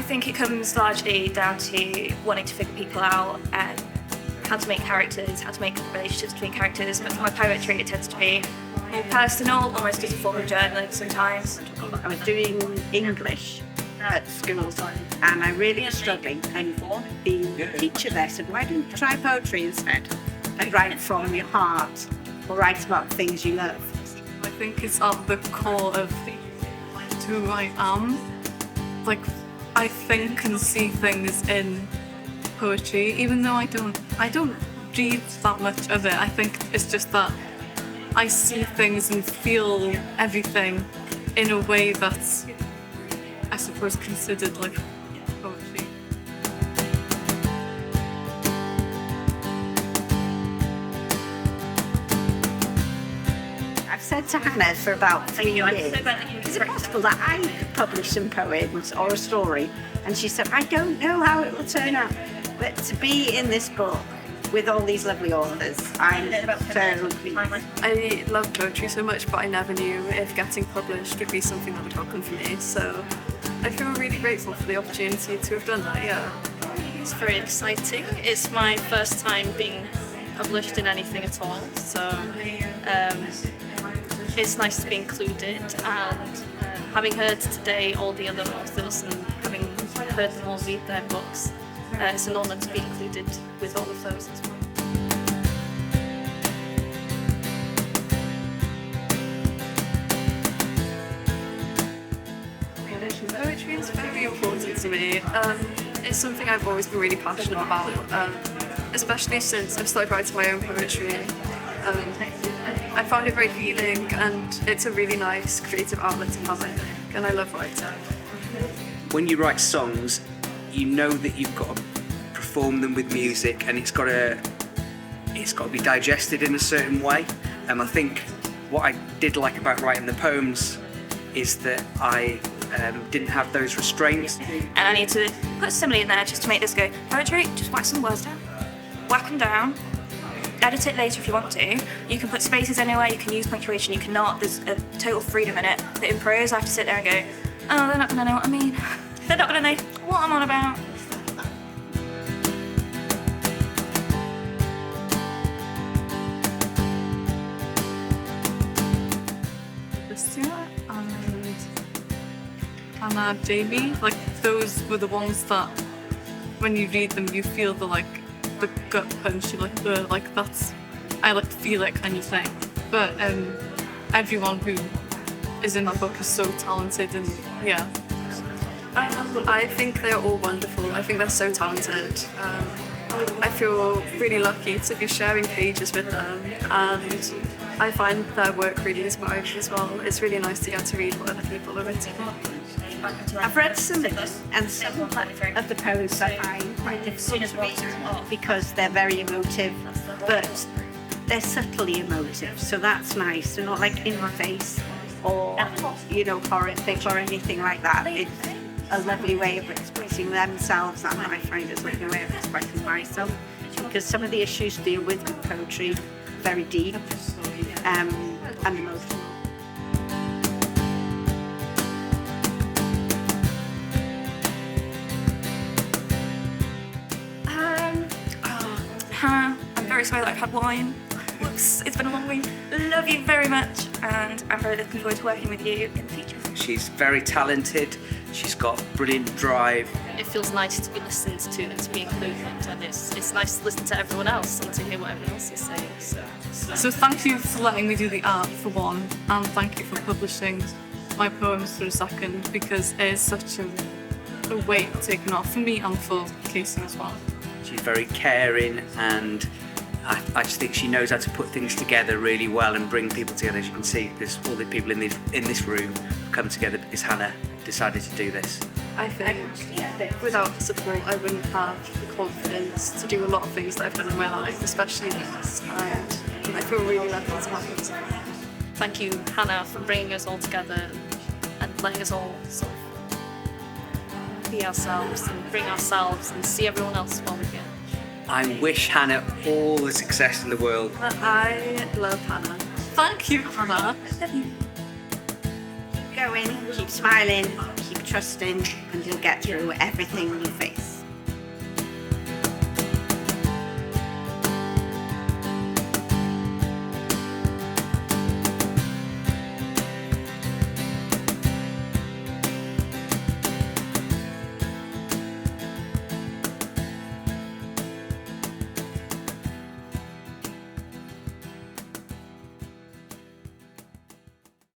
think it comes largely down to wanting to figure people out and how to make characters, how to make relationships between characters. But for my poetry, it tends to be more personal, almost as a form of journaling sometimes. I was doing English at school and I really was struggling, and the teacher there said, why don't you try poetry instead and write from your heart or write about things you love. I think it's at the core of who I am. Like, I think and see things in poetry, even though I don't read that much of it. I think it's just that I see things and feel everything in a way that's, I suppose, considered like poetry. I've said to Hannah for about 3 years, is it possible that I could publish some poems or a story? And she said, I don't know how it will turn out, but to be in this book with all these lovely authors, I'm so pleased. I love poetry so much, but I never knew if getting published would be something that would happen for me. So I feel really grateful for the opportunity to have done that, yeah. It's very exciting. It's my first time being published in anything at all, so it's nice to be included, and having heard today all the other authors and having heard them all read their books, it's an honour to be included with all of those as well. Poetry is very important to me. It's something I've always been really passionate about, especially since I've started writing my own poetry. I found it very healing, and it's a really nice creative outlet to have, I think, and I love writing. When you write songs, you know that you've got to perform them with music, and it's got to be digested in a certain way. And I think what I did like about writing the poems is that I didn't have those restraints. And I need to put a simile in there just to make this go. Poetry, just whack some words down. Whack them down. Edit it later if you want to. You can put spaces anywhere, you can use punctuation, you cannot. There's a total freedom in it. But in prose, I have to sit there and go, oh, they're not going to know what I mean. They're not going to know what I'm on about. Stuart and Hannah, Jamie, like those were the ones that when you read them you feel the gut punch, I feel it kind of thing. But everyone who is in that book is so talented, and yeah. I think they're all wonderful. I think they're so talented. I feel really lucky to be sharing pages with them, and I find their work really inspiring as well. It's really nice to get to read what other people have written. I've read some of them, and some of the poems I find quite difficult to read because they're very emotive, but they're subtly emotive, so that's nice. They're not like in my face or, horrific or anything like that. It's a lovely way of expressing themselves, and I find it's a lovely way of expressing myself, because some of the issues to deal with poetry are very deep and emotional. Hannah, I'm very sorry that I've had wine. Whoops, it's been a long week. Love you very much, and I'm very looking forward to working with you in the future. She's very talented, she's got brilliant drive. It feels nice to be listened to and to be included, and it's nice to listen to everyone else and to hear what everyone else is saying. So thank you for letting me do the art for one, and thank you for publishing my poems for a second, because it is such a weight taken off for me and for Casey as well. She's very caring, and I just think she knows how to put things together really well and bring people together. As you can see, there's all the people in this room have come together because Hannah decided to do this. I think without support I wouldn't have the confidence to do a lot of things that I've done in my life, especially this, and I feel really lucky to have it. Thank you, Hannah, for bringing us all together and letting us all sort of be ourselves and bring ourselves and see everyone else while we're here. I wish Hannah all the success in the world. I love Hannah. Thank you, Hannah. Go going, keep smiling, keep trusting, and you'll get through everything you face.